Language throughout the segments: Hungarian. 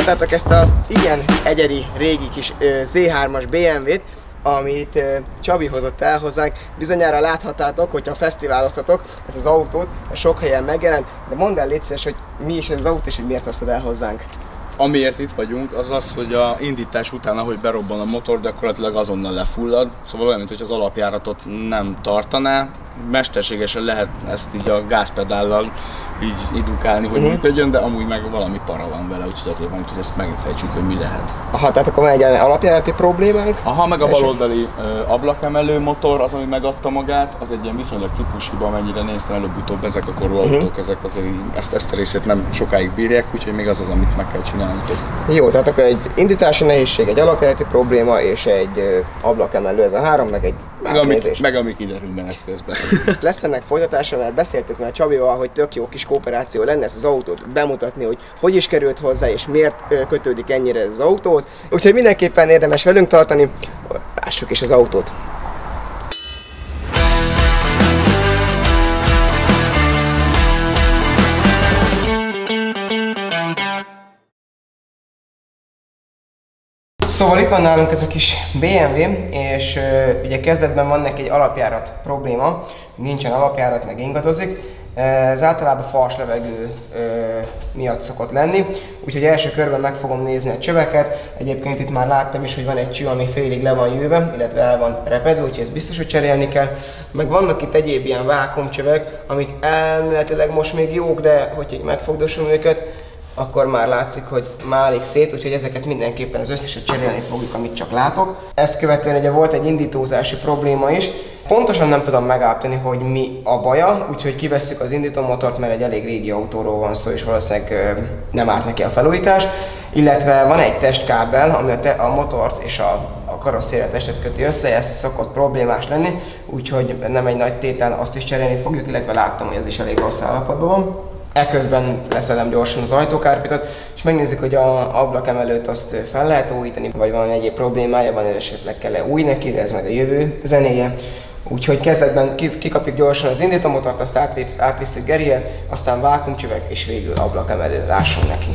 Láthattátok ezt a igen egyedi régi kis Z3-as BMW-t, amit Csabi hozott el hozzánk. Bizonyára láthattátok, hogyha fesztiváloztatok ezt az autót, sok helyen megjelent, de mondd el légy szíves, hogy mi is ez az autó és hogy miért hoztad el hozzánk. Amiért itt vagyunk, az az, hogy a indítás után, ahogy berobban a motor, gyakorlatilag azonnal lefullad. Szóval olyan, mintha az alapjáratot nem tartaná. Mesterségesen lehet ezt így a gázpedállal így indukálni, hogy működjön, de amúgy meg valami para van vele, úgyhogy azért van, hogy ezt megfejtsük, hogy mi lehet. Aha, tehát akkor van egy alapjárati problémánk. Aha, meg a baloldali ablakemelő motor, az, ami megadta magát, az egy ilyen viszonylag típushiba, amennyire néztem előbb-utóbb, ezek a korú autók, ezek azért ezt a részét nem sokáig bírják, úgyhogy még az az, amit meg kell csinálni. Jó, tehát akkor egy indítási nehézség, egy alapjárati probléma és egy ablakemelő, ez a három, meg egy átnézés. Meg ami kiderül menet közben. Lesz ennek folytatása, mert beszéltük már Csabival, hogy tök jó kis kooperáció lenne ezt az autót bemutatni, hogy is került hozzá és miért kötődik ennyire ez az autóhoz. Úgyhogy mindenképpen érdemes velünk tartani, lássuk is az autót. Szóval itt van nálunk ez a kis BMW, és ugye kezdetben van neki egy alapjárat probléma, nincsen alapjárat, meg ingadozik. Ez általában fals levegő miatt szokott lenni, úgyhogy első körben meg fogom nézni a csöveket. Egyébként itt már láttam is, hogy van egy cső, ami félig le van jőve, illetve el van repedve, úgyhogy ezt biztos, hogy cserélni kell. Meg vannak itt egyéb ilyen vákuumcsövek, amik elméletileg most még jók, de hogyha megfogdosom őket, akkor már látszik, hogy málik szét, úgyhogy ezeket mindenképpen az összeset cserélni fogjuk, amit csak látok. Ezt követően ugye volt egy indítózási probléma is. Pontosan nem tudom megállapítani, hogy mi a baja, úgyhogy kivesszük az indítómotort, mert egy elég régi autóról van szó, és valószínűleg nem árt neki a felújítás. Illetve van egy testkábel, ami a motort és a karosszéria testet köti össze, ez szokott problémás lenni, úgyhogy nem egy nagy tétel, azt is cserélni fogjuk, illetve láttam, hogy ez is elég rossz állapotban van. Eközben leszedem gyorsan az ajtókárpitot, és megnézzük, hogy az ablakemelőt azt fel lehet újítani, vagy van egyéb problémája, van esetleg kell-e új neki, de ez majd a jövő zenéje. Úgyhogy kezdetben kikapjuk gyorsan az indítómotort, azt átvisszük Gerihez, aztán vákuumcsövek, és végül ablakemelő, lássunk neki.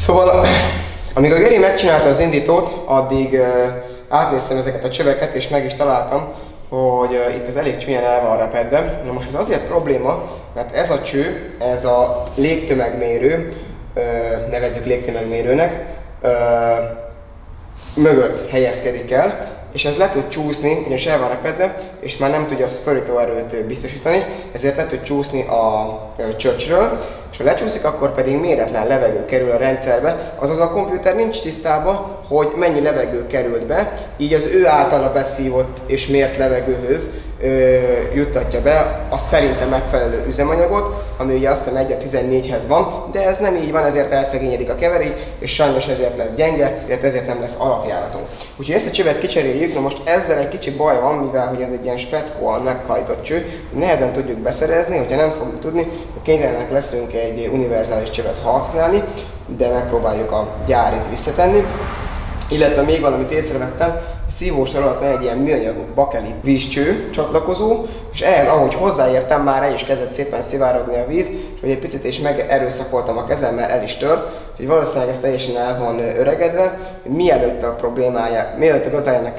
Szóval, amíg a Geri megcsinálta az indítót, addig átnéztem ezeket a csöveket, és meg is találtam, hogy itt ez elég csúnyán el van repedve. Na most ez azért probléma, mert ez a cső, ez a légtömegmérő, nevezzük légtömegmérőnek, mögött helyezkedik el, és ez le tud csúszni, ugyanis el van repedve, és már nem tudja azt a szorító erőt biztosítani, ezért le tud csúszni a csöcsről, és ha lecsúszik, akkor pedig méretlen levegő kerül a rendszerbe, azaz a komputer nincs tisztában, hogy mennyi levegő került be, így az ő általa beszívott és mért levegőhöz juttatja be a szerintem megfelelő üzemanyagot, ami ugye azt hiszem 1:14-hez van, de ez nem így van, ezért elszegényedik a keverék, és sajnos ezért lesz gyenge, illetve ezért nem lesz alapjáratunk. Úgyhogy ezt a csövet kicseréljük, na most ezzel egy kicsi baj van, mivel hogy ez egy ilyen speckóan meghajtott cső, nehezen tudjuk beszerezni, hogyha nem fogjuk tudni, akkor kénytelenek leszünk egy univerzális csövet használni, de megpróbáljuk a gyárit visszatenni. Illetve még valamit észrevettem, a szívósor alatt van egy ilyen műanyag bakelit vízcső csatlakozó, és ehhez, ahogy hozzáértem, már el is kezdett szépen szivárogni a víz, és hogy egy picit is megerőszakoltam a kezemmel, el is tört, hogy valószínűleg ez teljesen el van öregedve, mielőtt a gazdájának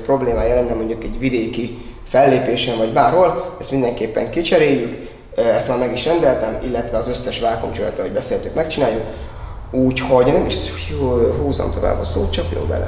problémája lenne mondjuk egy vidéki fellépésen vagy bárhol, ezt mindenképpen kicseréljük, ezt már meg is rendeltem, illetve az összes vákuumcsövet, ahogy beszéltük, megcsináljuk. Úgyhogy nem is húzom tovább a szót, csapjunk bele.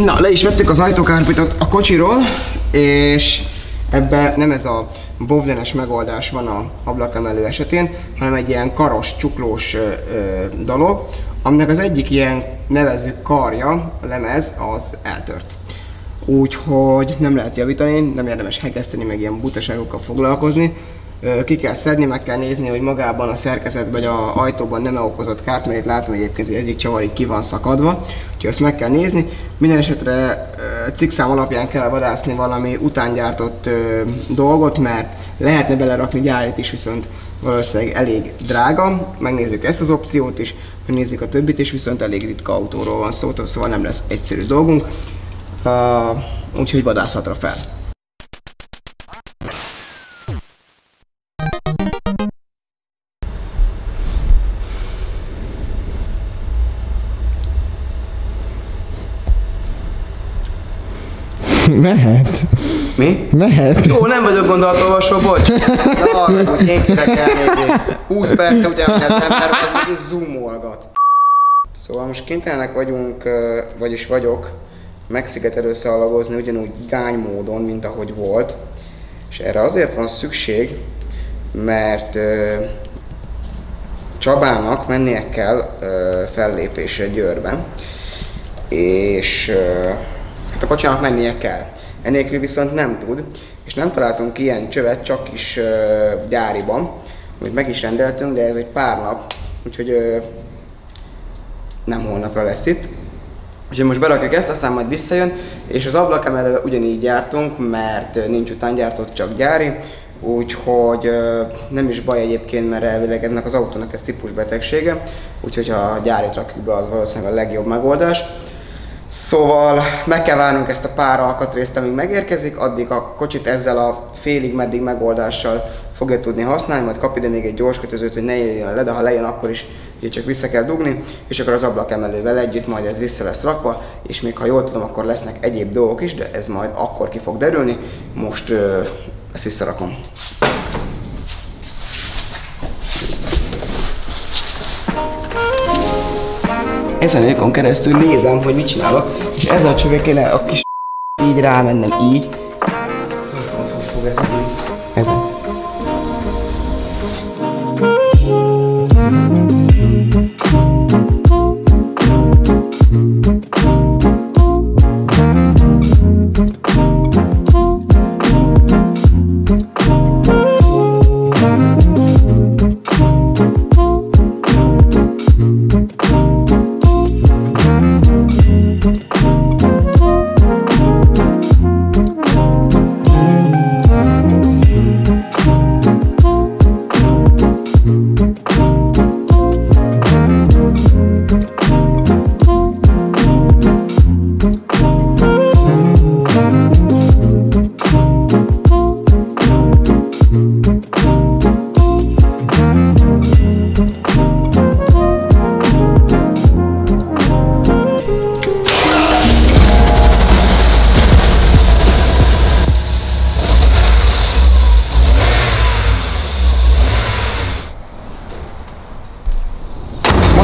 Na, le is vettük az ajtókárpitot a kocsiról, és ebben nem ez a bovdenes megoldás van a ablakemelő esetén, hanem egy ilyen karos, csuklós dolog, aminek az egyik ilyen nevezzük karja, a lemez, az eltört. Úgyhogy nem lehet javítani, nem érdemes hegeszteni, meg ilyen butaságokkal foglalkozni. Ki kell szedni, meg kell nézni, hogy magában a szerkezetben vagy az ajtóban nem okozott kárt, mert itt látom egyébként, hogy ez így csavar így ki van szakadva, úgyhogy ezt meg kell nézni. Minden esetre cikkszám alapján kell vadászni valami utángyártott dolgot, mert lehetne belerakni gyárit is, viszont valószínűleg elég drága. Megnézzük ezt az opciót is, megnézzük a többit is, viszont elég ritka autóról van szó, szóval nem lesz egyszerű dolgunk, úgyhogy vadászatra fel. Mehet. Mi? Mehet. Jó, nem vagyok gondolatolvasó, bocs. Na, én kérek el még 20 perc után, hogy az ember az meg is zoomolgat. Szóval most kénytelenek vagyunk, vagyis vagyok, Mexiket összealagozni ugyanúgy gány módon, mint ahogy volt. És erre azért van szükség, mert Csabának mennie kell fellépésre Győrben. És hát a kocsinak mennie kell. Enélkül viszont nem tud, és nem találtunk ilyen csövet, csak is gyáriban, amit meg is rendeltünk, de ez egy pár nap, úgyhogy nem holnapra lesz itt. Úgyhogy most berakjuk ezt, aztán majd visszajön, és az ablakemelővel ugyanígy gyártunk, mert nincs utángyártott, csak gyári, úgyhogy nem is baj egyébként, mert elvileg ennek az autónak ez típusbetegsége, úgyhogy ha a gyárit rakjuk be, az valószínűleg a legjobb megoldás. Szóval meg kell várnunk ezt a pár alkatrészt, amíg megérkezik, addig a kocsit ezzel a félig-meddig megoldással fogja tudni használni, majd kap ide még egy gyors kötözőt, hogy ne jöjjön le, de ha lejön, akkor is így csak vissza kell dugni, és akkor az ablakemelővel együtt majd ez vissza lesz rakva, és még ha jól tudom, akkor lesznek egyéb dolgok is, de ez majd akkor ki fog derülni. Most ezt visszarakom. Ezen a lyukon keresztül nézem, hogy mit csinálok, és ezzel a csövek kéne a kis így rámennem, így. Hogy fog ez így? Ezen.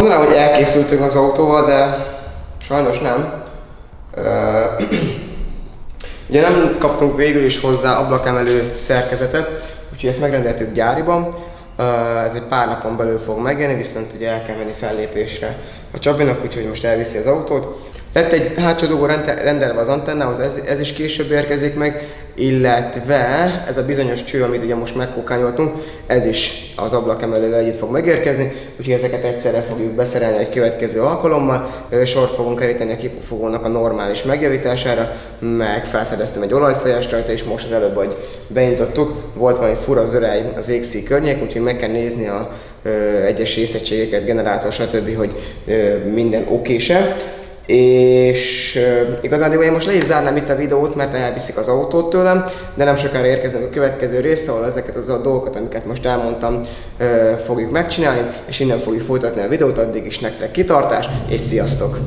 Mondanám, hogy elkészültünk az autóval, de sajnos nem. Ugye nem kaptunk végül is hozzá ablakemelő szerkezetet, úgyhogy ezt megrendeltük gyáriban. Ez egy pár napon belül fog megjelenni, viszont ugye el kell menni fellépésre a Csabinak, úgyhogy most elviszi az autót. Lett egy hátsó dugó rendelve az antennához, ez is később érkezik meg, illetve ez a bizonyos cső, amit ugye most megkókányoltunk, ez is az ablakemelővel együtt fog megérkezni, úgyhogy ezeket egyszerre fogjuk beszerelni egy következő alkalommal. Sort fogunk keríteni a kipufogónak a normális megjavítására, meg felfedeztem egy olajfolyást rajta, és most az előbb, hogy beintottuk, volt valami fura zörej az égszíj környék, úgyhogy meg kell nézni a egyes részegységeket, generátor, stb., hogy minden oké-se. És igazán én most le is zárnám itt a videót, mert elviszik az autót tőlem, de nem sokára érkezünk a következő része, ahol ezeket az a dolgokat, amiket most elmondtam, fogjuk megcsinálni, és innen fogjuk folytatni a videót, addig is nektek kitartás, és sziasztok!